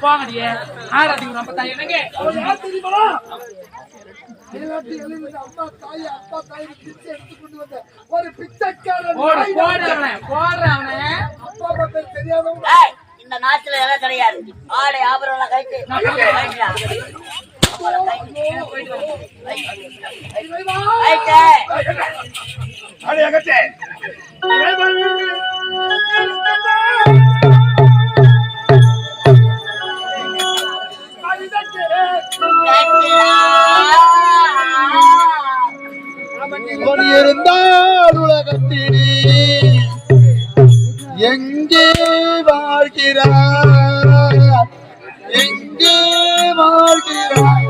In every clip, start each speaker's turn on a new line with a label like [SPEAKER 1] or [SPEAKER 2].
[SPEAKER 1] போங்கடியே ஆராதிக்கு நம்ம தாய் என்னங்க
[SPEAKER 2] அம்மா தாய் அப்பா தாய் பிச்சை எடுத்து கொண்டு வந்த ஒரு பிச்சைக்காரன் அப்பா பேர் தெரியாதவங்க
[SPEAKER 3] இந்த நாட்டுல எல்லாம் கிடையாது. ஆடை ஆபரணம் கழித்து
[SPEAKER 2] இருந்தால் உலகத்திலே எங்கே வாழ்கிறார் எங்கே வாழ்கிறார்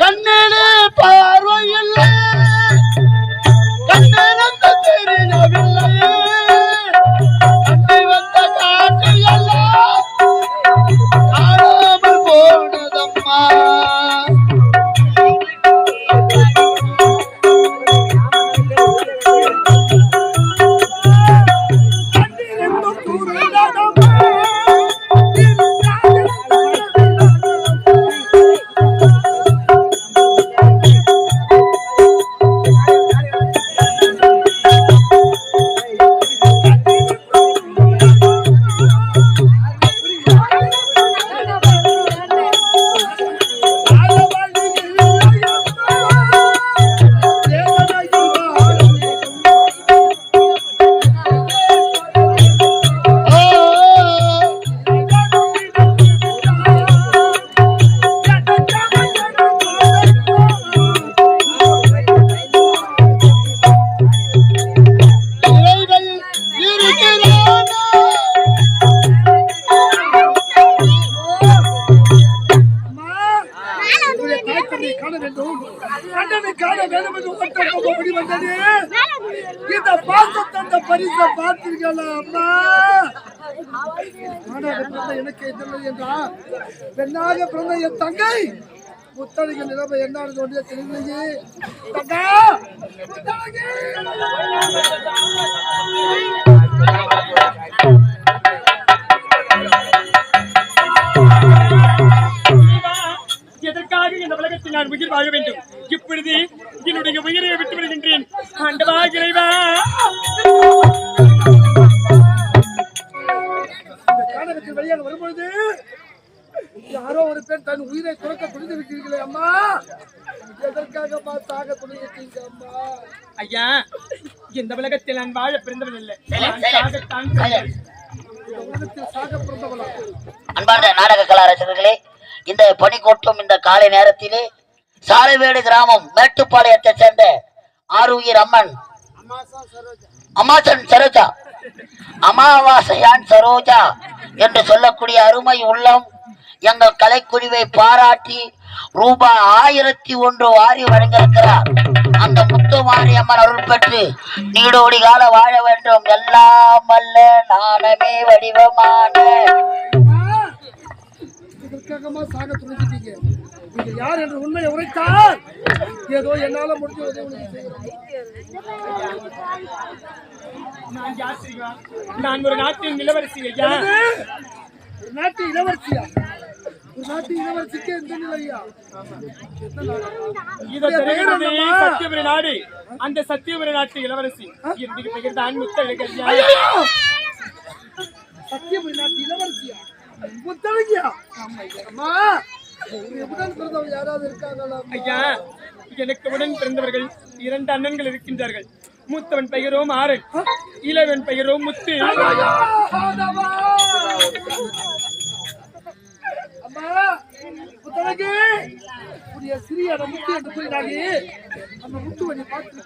[SPEAKER 2] கண்ணிலே பார்வையில்லை கண்ணிறந்த தெரியவில்லை கண்ணை வந்த காட்டில் எல்லாம் காணாமல் போனதம்மா இந்த பாசத்தந்த பரிசை பார்த்தீர்களா அம்மா? எனக்கு எதிர்லை என்றா பெண்ணாக பிறந்த என் தங்கை புத்தகைய நிலைமை என்னானது ஒன்றே தெரியலையே. தங்கா புத்தகி
[SPEAKER 1] எப்படியாவது இந்த உலகத்தில் நான் உயிர் வாழ வேண்டும். இப்பொழுது என்னுடைய உயிரை விட்டு விடுகின்றேன். ஆண்டவா இறைவா.
[SPEAKER 2] வெளியாக வரும்பொழுது யாரோ ஒரு பெண் தன் உயிரை துறக்க துணிந்து விட்டீர்களே அம்மா. எதற்காகமா சாக துணிவிட்டீங்க அம்மா?
[SPEAKER 1] ஐயா, இந்த உலகத்தில் நான் வாழ பிறந்தவன் இல்லை.
[SPEAKER 3] அன்பார்ந்த நாடக கலா ரசிகர்களே, இந்த பனி கொட்டும் இந்த காலை நேரத்திலே சாலைவேடு கிராமம் மேட்டுப்பாளையத்தை சேர்ந்த ஆருயிர் அம்மன் அமாசன் சரோஜா, அமாவாசையான் சரோஜா என்று சொல்லக்கூடிய அருமை உள்ளம் எங்கள் கலைக்குழுவை பாராட்டி ரூபாய் 1001 வாரி வழங்கியிருக்கிறார். அந்த முத்து மாரியம்மன் அருள் பெற்று நீடோடி கால வாழ வேண்டும். எல்லாம் அல்ல நானமே வடிவமான.
[SPEAKER 2] இதற்காகமா சாக துணிச்சிட்டீங்க? நீங்க யார் என்று உண்மையை உரைத்தால் ஏதோ என்னால முடிஞ்ச உதவி
[SPEAKER 1] நான் ஒரு நாட்டின் இளவரசி. ஐயா,
[SPEAKER 2] ஒரு நாட்டு இளவரசியா? ஒரு நாட்டு இளவரசிக்கு எந்த நிலையா?
[SPEAKER 1] சத்தியபுரி நாடு. அந்த சத்தியபுரி நாட்டு இளவரசி என்னுடைய பெயர் தான் முத்தழகர்.
[SPEAKER 2] சத்தியபுரி நாட்டு இளவரசியா? முத்தழகியா? அம்மா, உடன் பிறந்தவங்க யாராவது இருக்காங்களா?
[SPEAKER 1] ஐயா, எனக்கு உடன் பிறந்தவர்கள் 2 அண்ணன்கள் இருக்கின்றார்கள். மூத்தவன் பெயரோ மாறன், இளவன் பெயரோ முத்து.
[SPEAKER 2] அம்மா, முத்தழகி, உடைய சிறிய முத்து என்று கூறினாலே அந்த முத்துவனை பார்த்து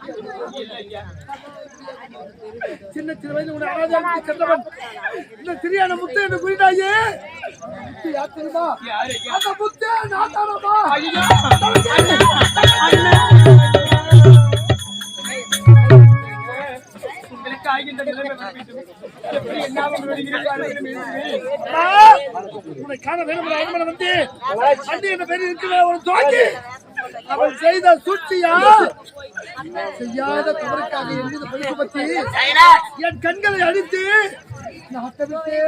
[SPEAKER 2] சின்ன சிறு வயது உடைய அனாதை சென்றவன் இந்த சிறியான முத்து என்று கூறினாயே. முத்து யார் தெரியுமா? அந்த முத்து நான் தானம்மா. உன்னை காண வேண்டும் வந்து அண்ணி என்ற பேரில் இருக்கிற ஒரு தோக்கி அவள் செய்த சூழ்ச்சியா செய்யாத தவறுக்காக என் பரிசு பற்றி என் கண்களை அடித்து நாட்டவிட்டே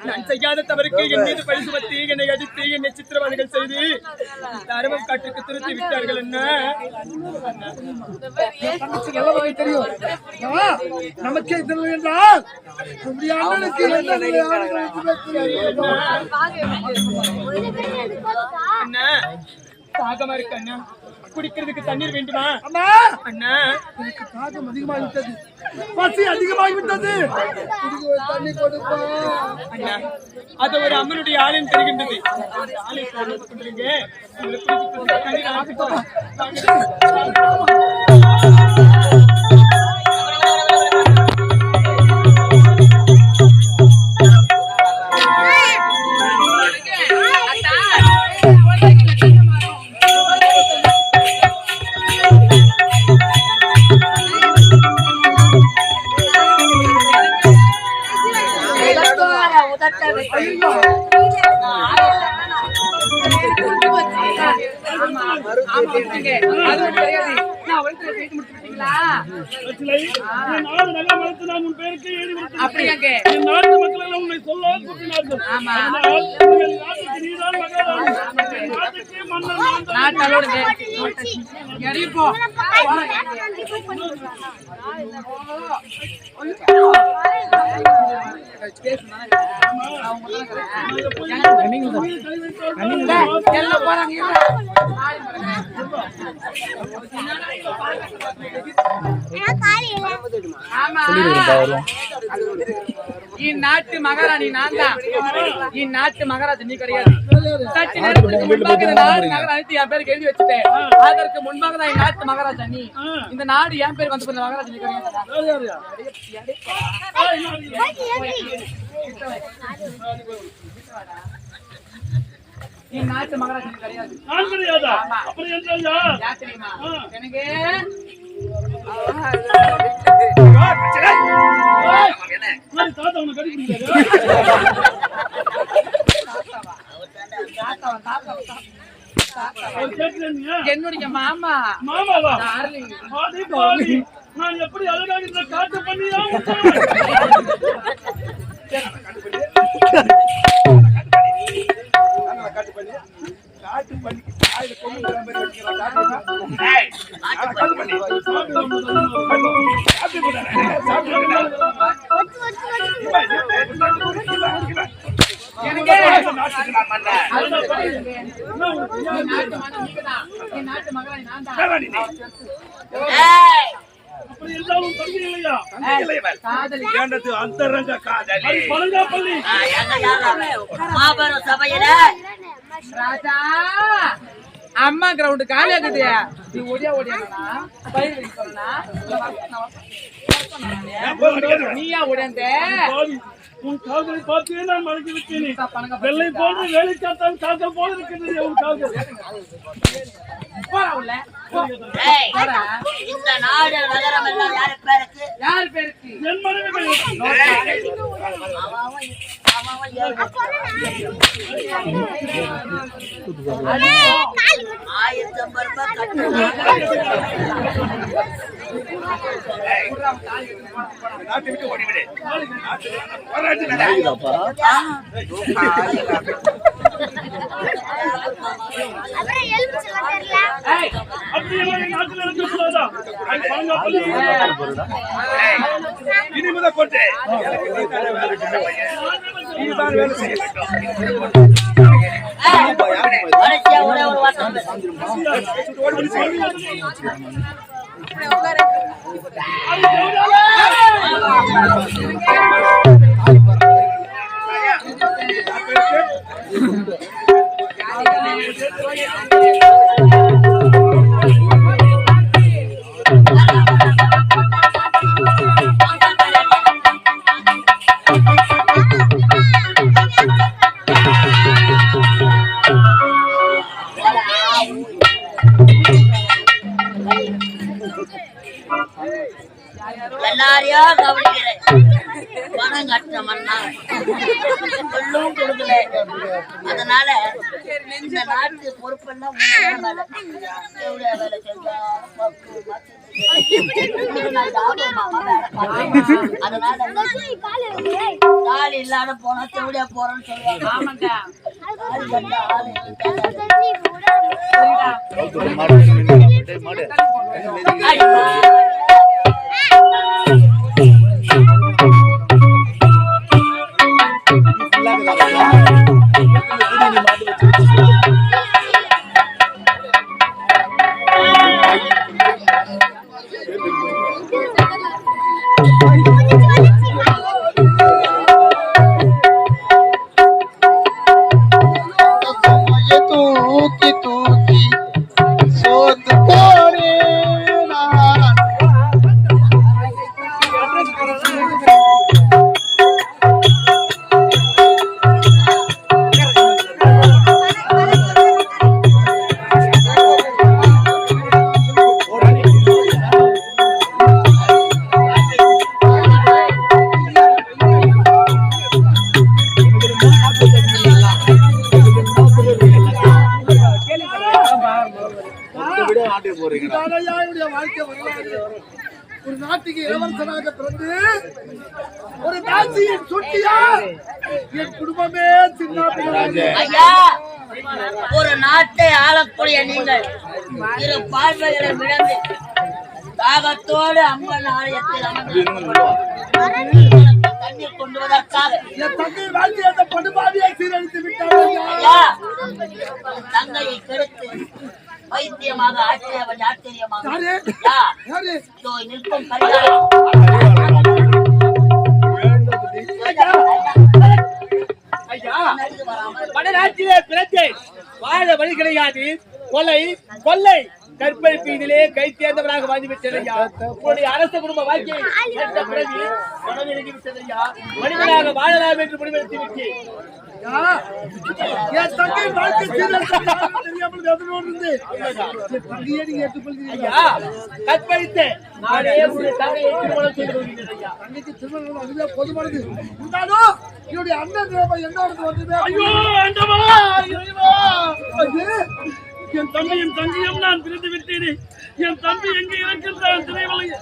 [SPEAKER 1] நான் செய்யாத தவறுக்கு என் மீது பழி சுமத்தி என்னை அடித்து என்னை சித்திரவதைகள் செய்து தர்மம் காட்டுக்கு திருத்தி விட்டார்கள். என்ன
[SPEAKER 2] தெரியும் நமக்கே தெரியல என்றால்
[SPEAKER 1] என்ன தாகமா இருக்கு அண்ணா? குடிக்கிறதுக்கு தண்ணீர் வேண்டுமா?
[SPEAKER 2] அண்ணா,
[SPEAKER 1] அண்ணா
[SPEAKER 2] எனக்கு தாகம் அதிகமாகிவிட்டது, பசி அதிகமாகிவிட்டது, தண்ணி கொடுப்பா.
[SPEAKER 1] அண்ணா, அது ஒரு அம்மனுடைய ஆலயம் தெரிகின்றது. ஆலய இந்நாட்டு மகாராணி நான் தான். இந்நாட்டு மகாராஜா நீ கிடையாது. சற்று நேரத்துக்கு முன்பாக இந்த நாடு மகாராணி என் பேருக்கு எழுதி வச்சுட்டேன். அதற்கு முன்பாக தான் இந்நாட்டு மகாராஜா நீ. இந்த நாடு என் பேருக்கு வந்து மகாராஜா நீ கிடையாது. இந்நாட்டு மகாராஜா நீ கிடையாது.
[SPEAKER 2] நான் கிடையாதா? அப்படி என்றால் யார்
[SPEAKER 1] தெரியுமா? எனக்கு என்னுடைய மாமா.
[SPEAKER 2] மாமாவா? நான் எப்படி அழகாக இந்த காட்டு பண்ணியா
[SPEAKER 1] எனக்கு நாட்டு மகனை நான் தான்.
[SPEAKER 4] அப்படி இருந்தாலும் தம்பி இல்லையா?
[SPEAKER 1] காதலி
[SPEAKER 4] ஏண்டது அந்தரங்க காதலி பழங்காப்பள்ளி
[SPEAKER 3] மாபெரும் சபையில
[SPEAKER 1] ராஜா அம்மா கிரவுண்ட் காலியா இருக்குது. நீ ஓடியா பயிர் நீயா ஓடியாந்த
[SPEAKER 4] உன் காதலை பார்த்தே நான் மறந்து விட்டேன். வெள்ளை போன்று வேலை காத்தான் காதல் போல இருக்கிறது உன் காதல்.
[SPEAKER 3] இந்த நாடு நகரம் எல்லாம் யாரு பேருக்கு?
[SPEAKER 1] யாரு பேருக்கு?
[SPEAKER 4] என் மனைவி பேருக்கு.
[SPEAKER 3] 1050 ரூபாய் கட்டு.
[SPEAKER 4] நாட்டை விட்டு ஓடிவிடு. இனிமேதான் கொண்டு இதுதான் வேலை செய்ய வேண்டும்.
[SPEAKER 3] ஒரே ஒரு வார்த்தை எல்லாரையும் கவனிக்கிறேன். பணம் கட்டணும்னா சொல்லும் கொடுக்கல. அதனால இந்த நாட்டு பொறுப்பெல்லாம் வேலை செஞ்சா அதனால தாலி இல்லாத போனா தேவையா போறோம்னு சொல்லுவாங்க.
[SPEAKER 2] ஒரு நாட்டுக்கு இளவரசனாக பிறந்து ஒரு நாசியின் சுட்டியா என் குடும்பமே சின்ன
[SPEAKER 3] ஐயா, ஒரு நாட்டை ஆளக்கூடிய நீங்கள் இரு பார்வைகளை விளம்பி தாகத்தோடு அம்மன் ஆலயத்தில் தண்ணீர் கொண்டு வருவதற்காக
[SPEAKER 2] என் தங்கை வாழ்க்கை அந்த படுபாவியை சீரழித்து விட்டார்.
[SPEAKER 3] தங்கையை கெடுத்து வைத்தியமாக ஆச்சரியமாக நிற்கும் பரிகாரம்
[SPEAKER 1] வடநாட்டிலே பிறந்தே வாழ வழி கிடையாது. கொலை கொள்ளை கற்பழிப்பு இதிலே கை தேர்ந்தவராக வாழ்ந்துவிட்டதையா. உங்களுடைய அரச குடும்ப வாழ்க்கையை பிறகு மனமிறங்கி விட்டதையா. மனிதனாக வாழலாம் என்று முடிவெடுத்து விட்டேன்.
[SPEAKER 2] என் தங்கை வாழ்க்கை தெரியாமல் எதிர்ந்து தங்கையே நீங்க ஏற்றுக்கொள்கிறீங்க.
[SPEAKER 1] கற்பழித்து நானே உங்களுடைய தங்கையை திருமணம் செய்து கொள்கிறேன் ஐயா.
[SPEAKER 2] தங்கைக்கு திருமணம் அதுவே போதுமானது. இருந்தாலும் என்னுடைய அண்ணன் என்னோட வந்து
[SPEAKER 4] என் தம்பியும் தங்கையும் நான் பிரிந்து விட்டேன். என் தம்பி எங்கே இருக்கின்றான் தெரியவில்லை.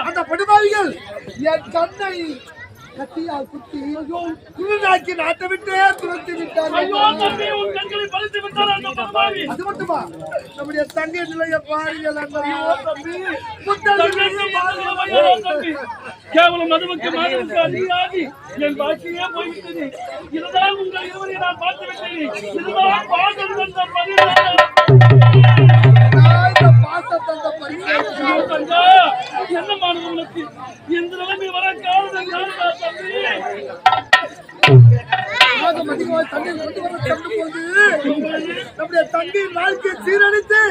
[SPEAKER 2] அந்த படுபாவிகள் என் கண்ணை கத்தியால் குத்தி குருநாக்கி நாட்டை விட்டே துரத்தி விட்டார்கள்.
[SPEAKER 4] ஐயோ தம்பி, உன் கண்களை பறித்து விட்டார் அந்த படுபாவி.
[SPEAKER 2] அது மட்டுமா நம்முடைய தங்கை நிலைய பாருங்கள்.
[SPEAKER 4] தம்பி, தம்பி, கேவலம் மதுவுக்கு மாதவுக்கு அதிகாரி என் வாழ்க்கையே போய்விட்டது. இதுதான் உங்கள் இருவரை நான் பார்த்து விட்டேன். இதுதான் பாசம் தந்த பரிகாரம். என்ன மாணவ உனக்கு இந்த நிலைமை வர காரணம்
[SPEAKER 2] நம்முடைய தங்கை வாழ்க்கையை சீரழித்து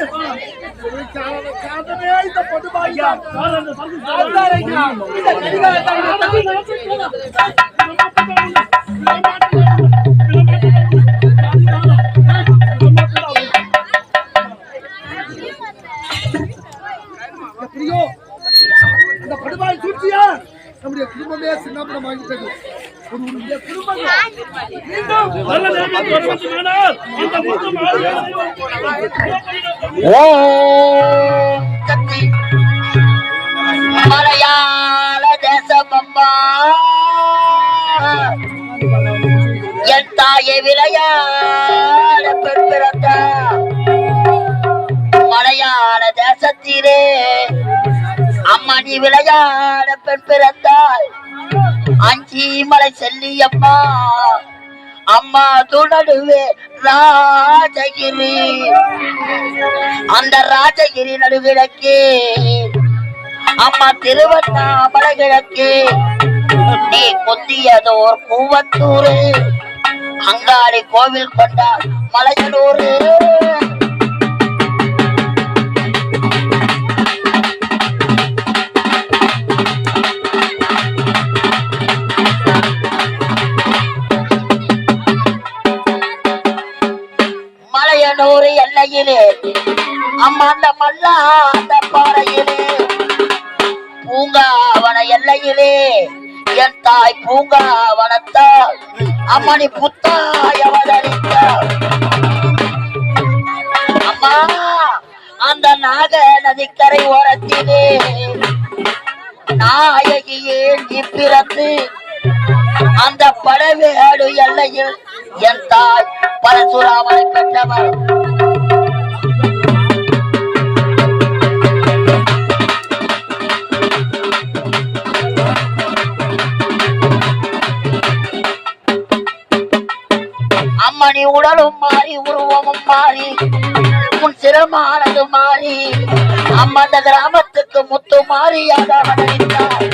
[SPEAKER 2] காரணமே இந்த படுபாயா. எப்படியோ இந்த படுபாய் சூழ்ச்சியா நம்முடைய குடும்பமே சின்னாபனமாகிட்டது. ஒரு குடும்பம்
[SPEAKER 3] மலையாள தேசம் அம்மா என் தாயை விளையாட பெண் பிறந்த மலையாள தேசத்திலே அம்மா நீ விளையாட பெண் பிறந்தாய். அஞ்சி மலை செல்லி அம்மா அம்மா துணடுவே ராஜகிரி. அந்த ராஜகிரி நடுகிழக்கு அம்மா திருவண்ணாமலை கிழக்கு நீ கொந்தியதோர் கூவத்தூரு அங்காடி கோவில் கொண்டார் மலையனூரு. மலையனூர் எல்லையிலே அம்மா அந்த மல்லா அந்த பாறையிலே பூங்காவன எல்லையிலே என் தாய் பூங்காவனத்தால் அம்மணி புத்தாய் அவதரித்தார். அம்மா அந்த நாக நதிக்கரை ஓரத்திலே நாயகியே நீ பிறந்து அந்த படவேடு எல்லையில் என் தாய் பரசுராமனை பெற்றவர். அம்மணி உடலும் மாறி உருவமும் மாறி உன் சிரமானது மாறி அம்மா அந்த கிராமத்துக்கு முத்து மாறியாக அவதரித்தார்.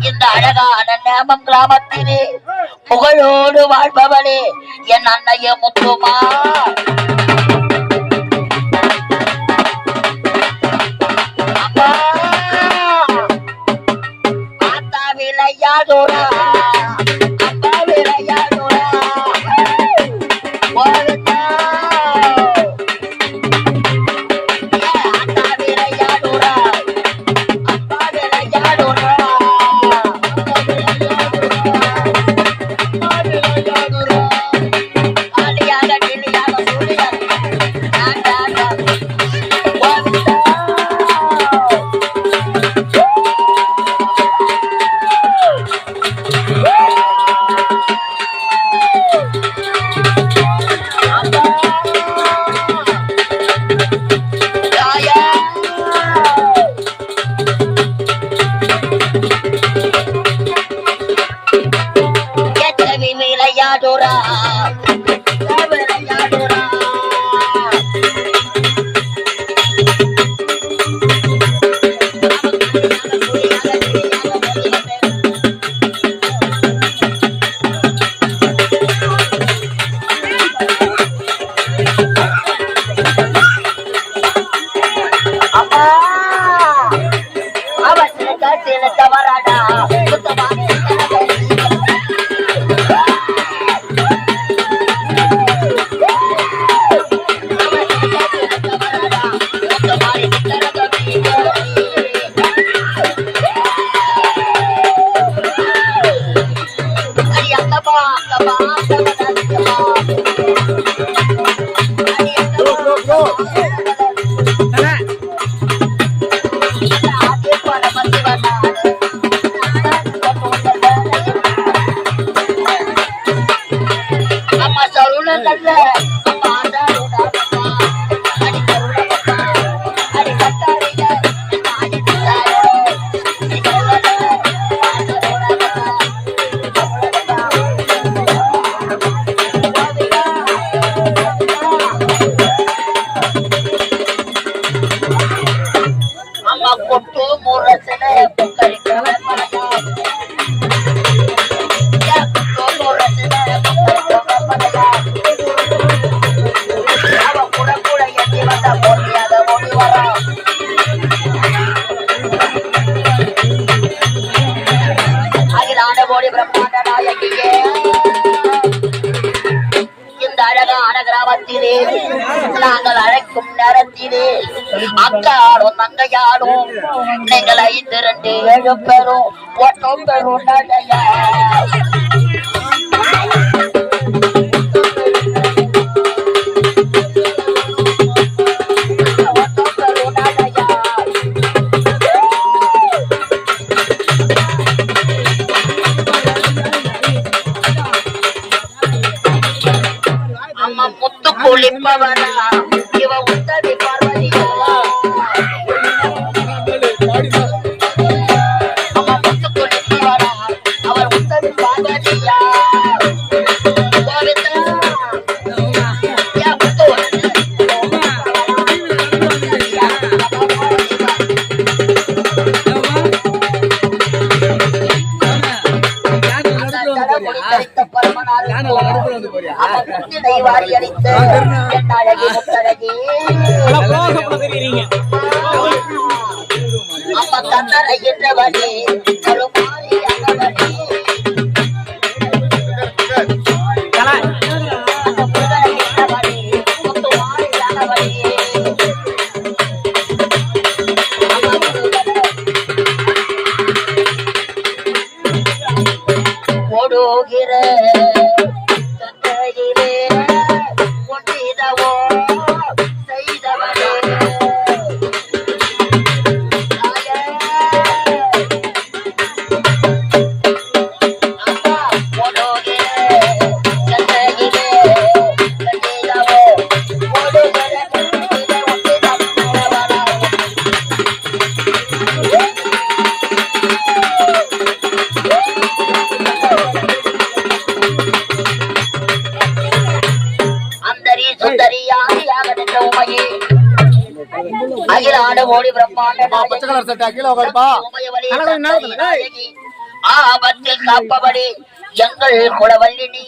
[SPEAKER 3] இந்த அழகான நேமம் கிராமத்திலே புகழோடு வாழ்பவளே என் அன்னைய முத்துமா. அம்மா ஆத்தா விளையாடோரா அப்பா விளையாடோரா Go. கோடி பிரம்மாண்ட நாயகியே இந்த அழகான கிராமத்திலே நாங்கள் அழைக்கும் நேரத்திலே அக்காடும் தங்கையாடும் நீங்கள் 5 2 7 பேரும் ஒட்டும் பெரும் நடையா முத்து குளிப்பவரா இவ உத்தவி பார்வதியா அம்மா முத்து குளிப்பவரா அவர் உத்தவி பார்வதியா கோவிந்தா யா முத்து ஓடுகிற அகிலாண்ட கோடி பிரம்மாண்ட ஆபத்தில் காப்பபடி எங்கள் குலவல்லினி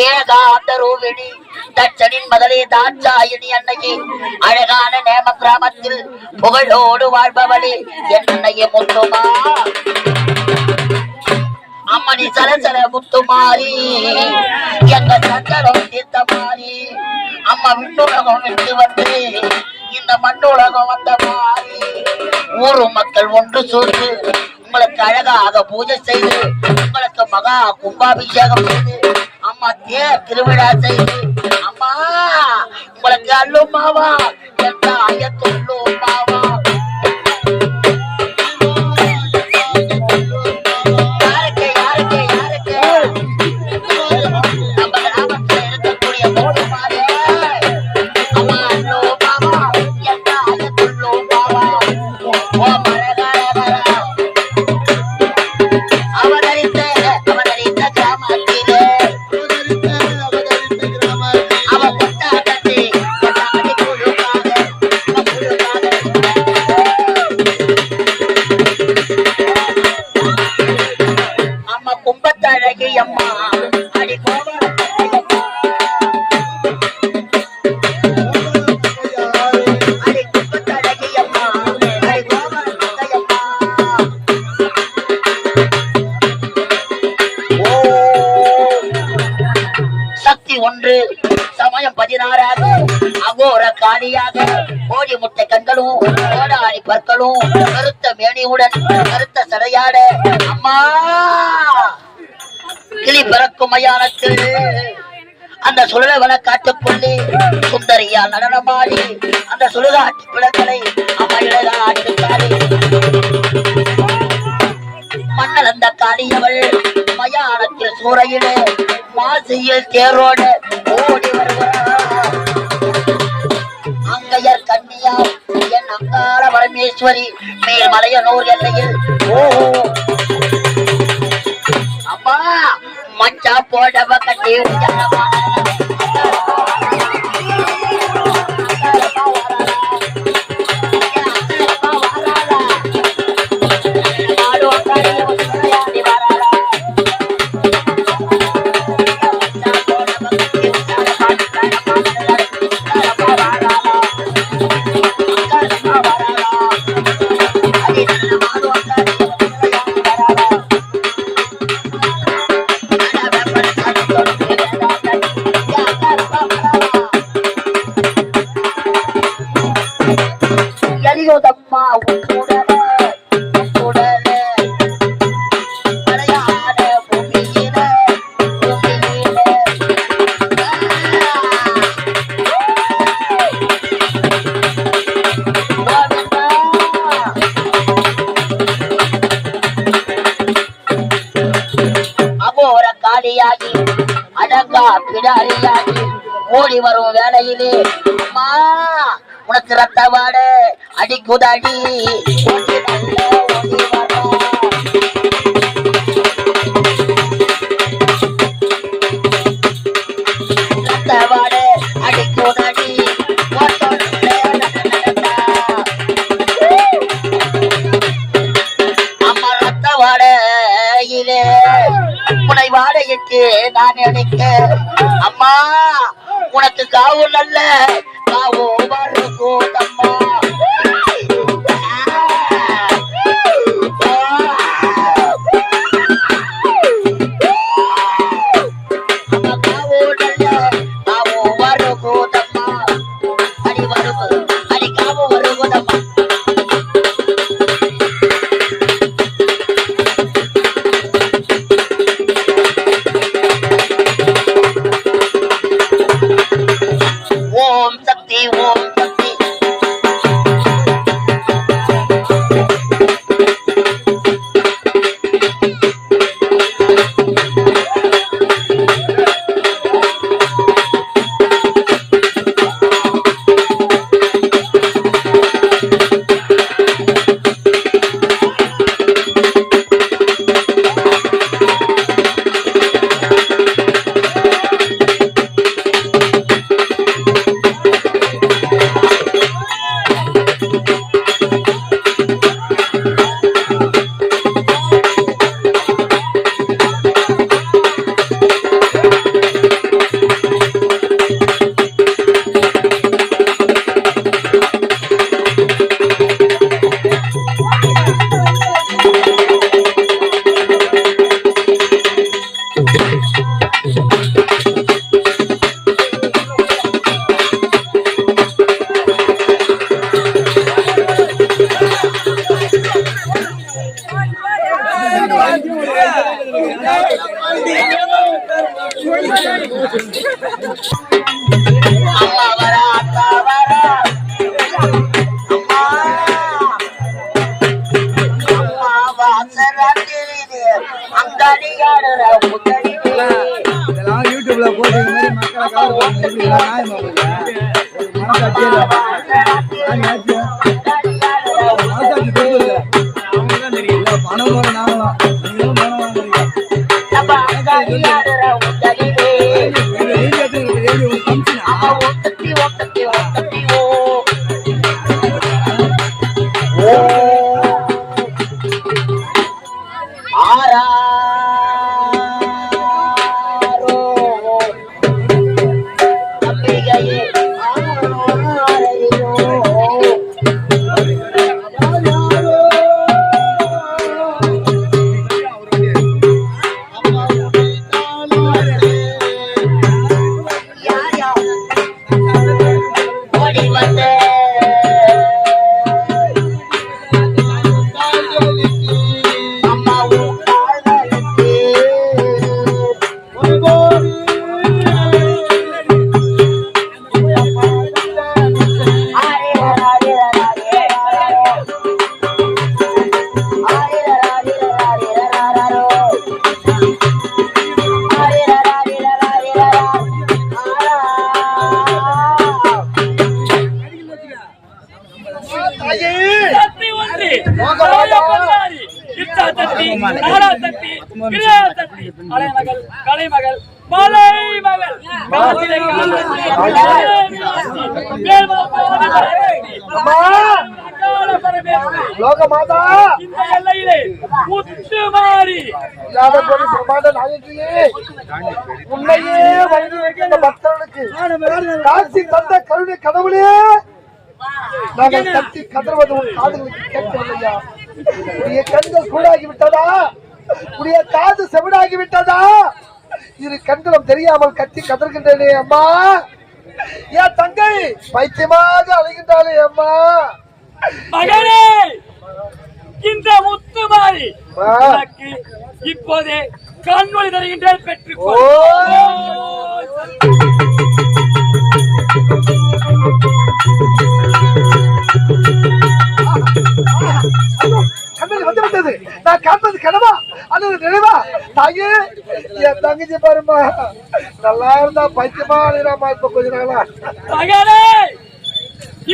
[SPEAKER 3] ஏகாந்த ரூபிணி தட்சனின் மகளே தாட்சாயினி அன்னையே அழகான நேம கிராமத்தில் புகழோடு வாழ்பவளே என்னைய முத்துமா அம்மணி சரசர முத்துமாரி எங்க சந்தனம் தீர்த்த மாறி அம்மா விண்ணுலகம் விட்டு வந்து இந்த மண்ணுலகம் வந்த மாறி ஊரு மக்கள் ஒன்று சேர்ந்து உங்களுக்கு அழகாக பூஜை செய்து உங்களுக்கு மகா கும்பாபிஷேகம் செய்து அம்மா திருவிழா செய்து அம்மா உங்களுக்கு அல்லுமாவா என்ற ஐயத்துள்ளுமாவா ஒன்று சமயம் 16 அகோர காளியாக கோழி முட்டை கண்களும் கோடாரி பற்களும் கருத்த மேனியுடன் கருத்த சடையாட அம்மா கிளி பறக்கும் மயானத்தில் அந்த சுழலவன காட்டுக்குள்ளே சுந்தரியா நடனமாடி அந்த சுழுகாட்டு பிளங்களை அம்மையில ஆட்டுக்காரி மன்னல் அந்த காளியவள் மயானத்தில் சூறையிட மாசியில் தேரோட ஓடி வருவார் அங்கையர் கன்னியா என் அங்காள பரமேஸ்வரி மேல் மலையனூர் எல்லையில் ஓ அம்மா மச்சா போடவ கட்டி பிடாரியாகி அடங்கா பிடாரியாகி ஓடி வரும் வேலையிலே அம்மா உனக்கு ரத்தவாடு அடிக்குதடி ஓடி வரும் ரத்தவாடு அடிக்குதடி அம்மா ரத்தவாடையிலே உனை வாடையிட்டு நான் நினைக்க அம்மா உனக்கு காவு நல்ல காவு வருகோதம்மா காவு நல்ல காவு வருகோதம்மா அடி வருகு அடி காவு வருகோதம்மா ஓம் சக்தி ஓம் சக்தி அம்மா வரா அத்தா வரா அம்மா அம்மா வாசராத்திரி அங்காடியாடுற முத்தடி
[SPEAKER 2] இதெல்லாம் யூடியூப்ல போட்டு இந்த மாதிரி மக்களை கவர் பண்ணி பணம் போற நாங்களாம் நீங்களும் பணம் வாங்குறீங்க
[SPEAKER 4] கலைமகள் மலைமகள்
[SPEAKER 2] லோகமாதா
[SPEAKER 4] இந்த எல்லையிலே முத்து மாறி
[SPEAKER 2] உண்மையே வயது வைக்கின்ற பக்தர்களுக்கு காட்சி தந்த கருணை கடவுளே நாங்கள் கத்தி கதறுவது உன் காதுகளுக்கு கேட்கவில்லையா உடைய கண்கள் கூடாகி விட்டதா உடைய காது செவிடாகி விட்டதா இரு கண்களும் தெரியாமல் கத்தி கதறுகின்றனே அம்மா என் தங்கை பைத்தியமாக அழைகின்றாளே அம்மா
[SPEAKER 4] மகனே இந்த முத்து மாறி இப்போதே கண்மொழி தருகின்ற பெற்றுக்கோ
[SPEAKER 2] கண்ணில் வந்து விட்டது நான் காண்பது கனவா அது நினைவா தாயே என் தங்கச்சி பாருமா நல்லா இருந்தா பைத்தியமா அழுகிறாமா இப்ப கொஞ்ச நாளா.
[SPEAKER 4] மகனே,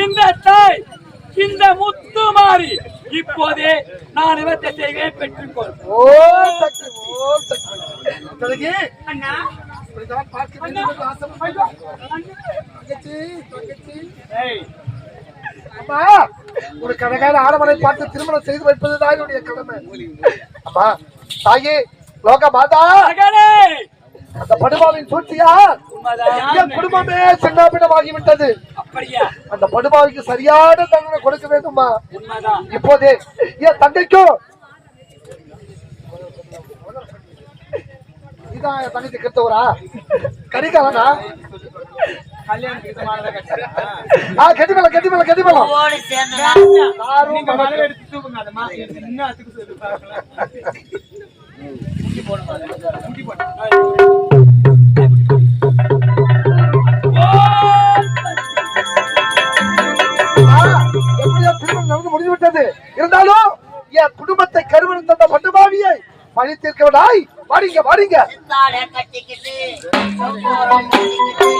[SPEAKER 4] இந்த தாய் இந்த முத்துமாரி இப்போதே நான் இவற்றை செய்கை பெற்றுக்கொள்.
[SPEAKER 2] ஓ சக்தி ஓ சக்தி தங்கச்சி
[SPEAKER 1] அண்ணா
[SPEAKER 2] இப்படிதான் பார்க்க வேண்டும் ஆசைப்பா. தங்கச்சி தங்கச்சி அம்மா ஒரு கணக்கான ஆடவனை பார்த்து திருமணம் செய்து வைப்பதுதான் என்னுடைய கடமை. அம்மா தாயே லோக மாதா
[SPEAKER 4] மகனே,
[SPEAKER 2] அந்த படுபாவின் சூழ்ச்சியா என் குடும்பமே சின்னாபின்னமாகிவிட்டது.
[SPEAKER 4] அப்படியா?
[SPEAKER 2] அந்த படுபாவிக்கு சரியான தண்டனை கொடுக்க வேண்டுமா?
[SPEAKER 4] உண்மைதான்.
[SPEAKER 2] இப்போதே என் தங்கைக்கும் இதான் என் தங்கச்சி கிறிஸ்தவரா கரிகாலனா கட்டிமலம் கட்டிமலம் கட்டிமலம்
[SPEAKER 3] ஓடி சேர்ந்து
[SPEAKER 4] நீங்க மலை எடுத்து தூக்குங்க. அந்த மாசம் எடுத்து இன்னும் அதுக்கு சொல்லி பார்க்கலாம்.
[SPEAKER 2] எப்படியோ திருமணம் நடந்து முடிந்து விட்டது. இருந்தாலும் என் குடும்பத்தை கருவன் தந்த பட்டுமாவியை பழி தீர்க்கவனாய் வாடிங்க வாடிங்க.
[SPEAKER 3] கட்டிக்கிட்டு கட்டிக்கிட்டு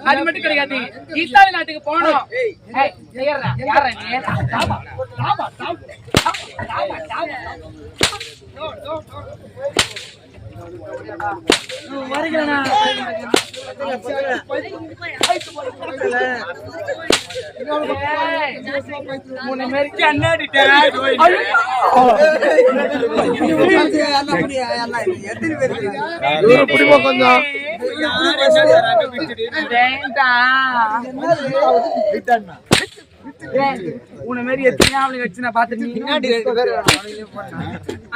[SPEAKER 1] அது மட்டும் கிடையாது, இத்தாலி நாட்டுக்கு போனோம். உன்ன மாதிரி எத்தனை ஆளுங்க வச்சு நான் பாத்துட்டு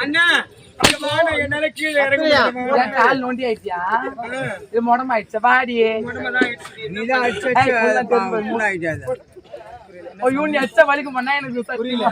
[SPEAKER 1] அண்ணா என்னால கீழே இறங்க கால் நோண்டி ஆயிடுச்சியா? இது முடமா ஆயிடுச்சா? பாடி யூனி அச்சா வலிக்கு பண்ணா எனக்கு புரியல.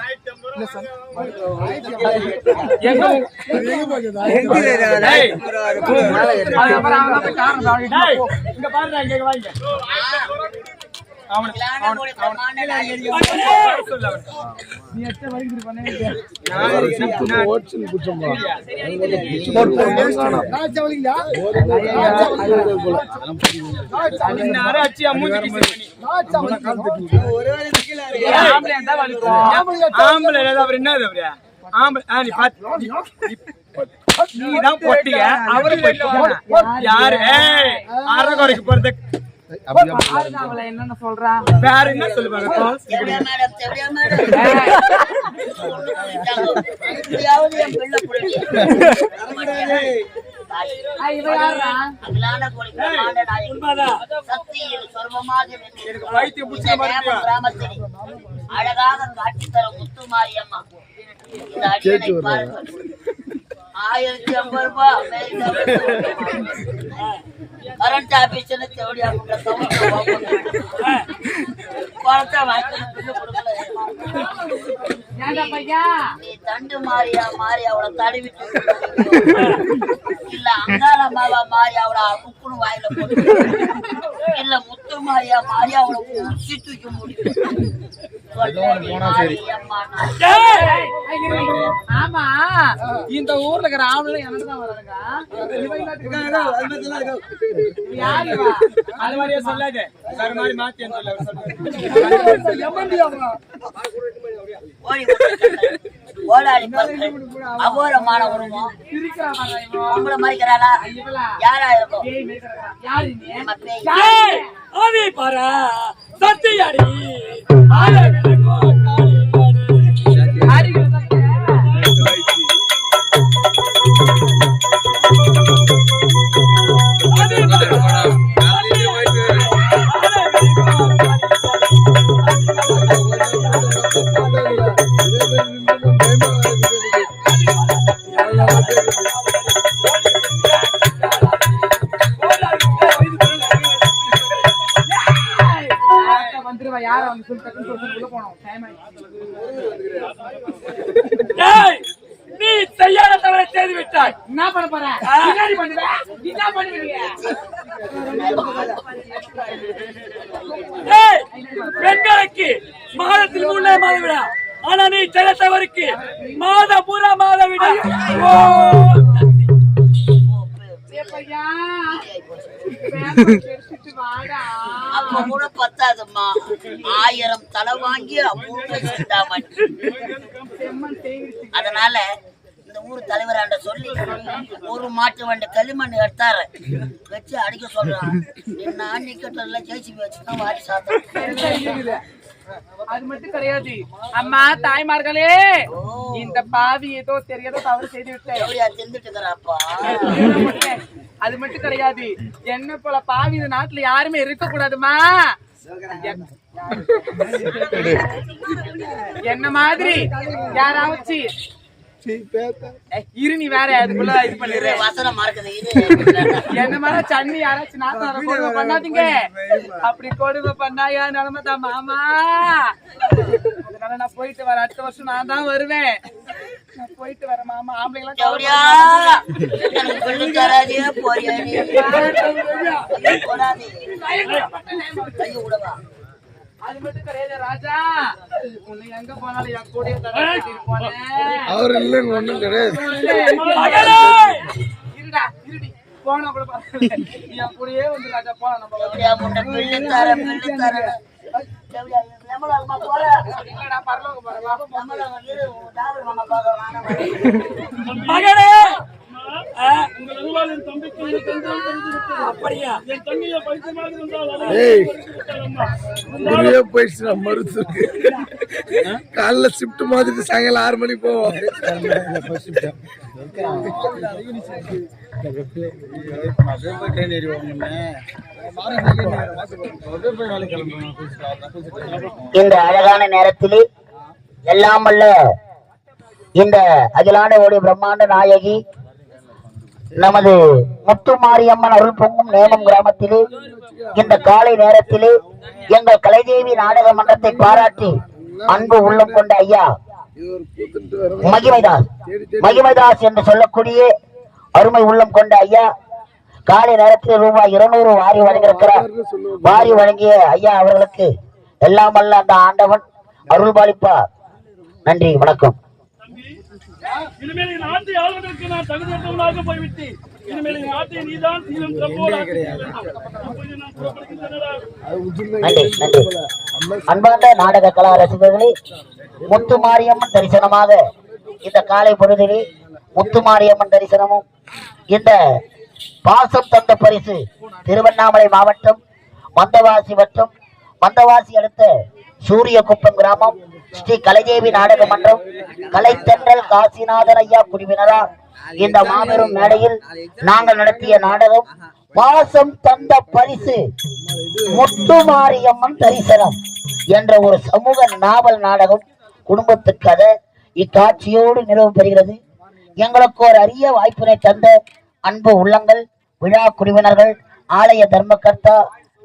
[SPEAKER 1] நீதான் போட்டீங்க அவரு யாரு அறகுறைக்கு போறது என்னன்னு சொல்றான் வேற என்ன சொல்லுவாங்க?
[SPEAKER 3] அழகாக காட்சி தரும் முத்துமாரியம்மா. 1050 ரூபாய் கரண்ட் ஆபீஸ்ல தேவடியா பணத்தை வாங்கி கொடுக்கல. நீ தண்டு மாறியா மாறி அவளை தடவிட்டு இல்ல அங்காளம்மாவா மாறி அவளை உப்புன்னு வாயில போட்டு இல்ல முத்து மாறியா மாறி அவளை உச்சி தூக்கி முடியும்.
[SPEAKER 1] ஆமா, இந்த ஊர்ல இருக்கிற ஆம்பளை எனக்கு தான் வராங்க. அது மாதிரியே சொல்லாது, வேற மாதிரி மாத்தி
[SPEAKER 3] அகோரமான உருவம் உங்களை மறைக்கிறாளா? யாரா இருக்கும்?
[SPEAKER 4] சத்தியாடி ஏய், நீ செய்யாத தவறை செய்து விட்டாய்.
[SPEAKER 1] என்ன பண்ண போற? பின்னாடி பண்ணுவ? என்ன பண்ணுவீங்க?
[SPEAKER 4] ஏய், பெண்களுக்கு மாதத்தில் 3 மாத விடா, ஆனா நீ செய்த தவறுக்கு மாதம் பூரா மாத விடா. ஓ,
[SPEAKER 1] ஏப்பையா, பேப்பர் எடுத்துட்டு வாடா.
[SPEAKER 3] அப்ப கூட பத்தாதும்மா, 1000 தலை வாங்கி அமௌண்ட் வச்சுட்டாம.
[SPEAKER 1] செம்மண் தேங்கிடுச்சு.
[SPEAKER 3] அதனால இந்த ஊர் தலைவராண்ட சொல்லி ஒரு மாட்டு வண்டி களிமண் எடுத்தாரு வச்சு அடிக்க சொல்றான். என்ன நிக்கட்டல ஜெயிச்சு வச்சுதான் வாரி சாப்பிட்டேன்.
[SPEAKER 1] அது மட்டும் கிடையாது அம்மா, தாய்மார்களே, இந்த பாவி ஏதோ தெரியாதோ தவறு செய்து விட்டேன்.
[SPEAKER 3] தின்னுட்டுக்கிறாப்பா.
[SPEAKER 1] அது மட்டும் கிடையாது, என்ன போல பாவி இந்த நாட்டுல யாருமே இருக்க கூடாதுமா. என்ன மாதிரி யாராவது இரு, நீ வேற அதுக்குள்ள இது பண்ணிடுற
[SPEAKER 3] வசனம் மறக்குது.
[SPEAKER 1] என்ன மாதிரி சன்னி யாராச்சும் நாட்டு கொடுமை பண்ணாதீங்க. அப்படி கொடுமை பண்ணாயா நிலைமைதான் மாமா. அதனால நான் போயிட்டு வரேன். அடுத்த வருஷம் நான் தான் வருவேன். நான் போயிட்டு வரேன் மாமா. ஆம்பளைங்களா அது மட்டும் கிடையாது ராஜா, உன்னை எங்க போனாலும் என் கூடயே போனேன்.
[SPEAKER 2] அவர் இல்லைன்னு ஒண்ணும் கிடையாது.
[SPEAKER 1] இருடா, இருடி, போனா கூட என் கூடயே வந்து ராஜா போனா. நம்ம பரலோக
[SPEAKER 4] மகனே, உங்கள் அருளால் என் தம்பிக்கு அப்படியா என் தண்ணியை பைத்தியமாக இருந்தால்
[SPEAKER 2] போயிடுச்சு. மருத்துவ காலைல ஷிப்ட் மாதிரி சாயங்காலம் 6 மணிக்கு போவோம்.
[SPEAKER 3] இந்த அழகான நேரத்திலே எல்லாம் அல்ல இந்த அகிலாண்ட ஓடி பிரம்மாண்ட நாயகி நமது முத்துமாரியம்மன் அருள் பொங்கும் நேமம் கிராமத்திலே இந்த காலை நேரத்திலே எங்கள் கலைதேவி நாடக மன்றத்தை பாராட்டி அன்பு உள்ளம் கொண்ட ஐயா மகிமைதாஸ் என்று சொல்லக்கூடிய அருமை உள்ளம் கொண்ட ஐயா காலை நேரத்தில் ரூபாய் 200 வாரி வழங்கியிருக்கிறார். வாரி வழங்கிய ஐயா அவர்களுக்கு எல்லாம் அல்ல அந்த ஆண்டவன் அருள் பாலிப்பார். நன்றி, வணக்கம்.
[SPEAKER 4] இனிமேல் நாட்டை ஆளுவதற்கு நான் தகுதியற்றவனாக போய்விட்டேன். இனிமேல் நாட்டை நீதான் சீலம்
[SPEAKER 3] நன்றி நன்றி. அன்பார்ந்த நாடக கலா ரசிகர்களே, முத்துமாரியம்மன் தரிசனமாக இந்த காலை பொழுதிலே முத்துமாரியம்மன் தரிசனமும் இந்த பாசம் தந்த பரிசு திருவண்ணாமலை மாவட்டம் மந்தவாசி மற்றும் மந்தவாசி அடுத்த சூரியகுப்பம் கிராமம் ஸ்ரீ கலைதேவி நாடக மன்றம் கலைத்தென்றல் காசிநாதன் ஐயா குழுவினரால் இந்த மாபெரும் மேடையில் நாங்கள் நடத்திய நாடகம் பாசம் தந்த பரிசு முத்துமாரியம்மன் தரிசனம் என்ற ஒரு சமூக நாவல் நாடகம் குடும்பத்து கதை இக்காட்சியோடு நிறைவு பெறுகிறது. எங்களுக்கு ஒரு அரிய வாய்ப்பினை தந்த அன்பு உள்ளங்கள், விழா குழுவினர்கள், ஆலய தர்மகர்த்தா,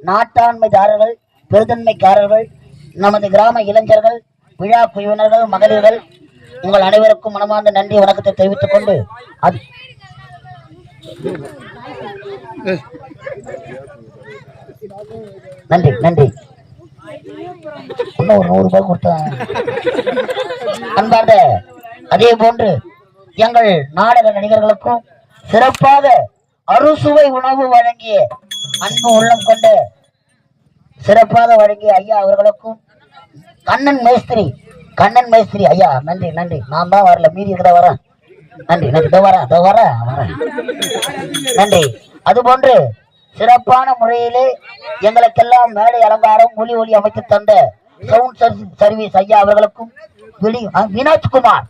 [SPEAKER 3] நாட்டாண்மைதாரர்கள், பெருதன்மைக்காரர்கள், நமது கிராம இளைஞர்கள், விழா குழுவினர்கள், மகளிர்கள், உங்கள் அனைவருக்கும் மனமார்ந்த நன்றி வணக்கத்தை தெரிவித்துக் கொண்டு நன்றி நன்றி. இன்னும் ஒரு 100 ரூபாய் கொடுத்தேன். அன்பார்ந்த அதே போன்று எங்கள் நாடக நடிகர்களுக்கும் சிறப்பாக அறுசுவை உணவு வழங்கிய அன்பு உள்ளம் கொண்ட சிறப்பாக வழங்கிய ஐயா அவர்களுக்கும் கண்ணன் மேஸ்திரி ஐயா நன்றி நன்றி. நான் தான் வரல, மீதி இருக்கிற வரேன். நன்றி நன்றி. வரேன் நன்றி. அதுபோன்று சிறப்பான முறையிலே எங்களுக்கெல்லாம் மேடை அலங்காரம் ஒளி அமைத்து தந்த சவுண்ட் சர்வீஸ் ஐயா அவர்களுக்கும் வினோத்குமார்,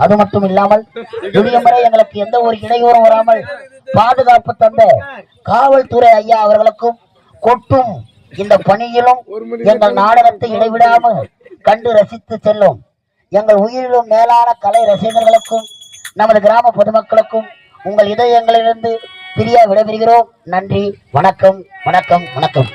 [SPEAKER 3] அது மட்டும் இல்லாமல் விடியமுறை எங்களுக்கு எந்த ஒரு இடையூறும் வராமல் பாதுகாப்பு தந்த காவல்துறை ஐயா அவர்களுக்கும் கொட்டும் இந்த பணியிலும் எங்கள் நாடகத்தை இடைவிடாமல் கண்டு ரசித்து செல்லும் எங்கள் உயிரிலும் மேலான கலை ரசிகர்களுக்கும் நமது கிராம பொதுமக்களுக்கும் உங்கள் இதயங்களிலிருந்து பிரியா விடைபெறுகிறோம். நன்றி, வணக்கம் வணக்கம் வணக்கம்.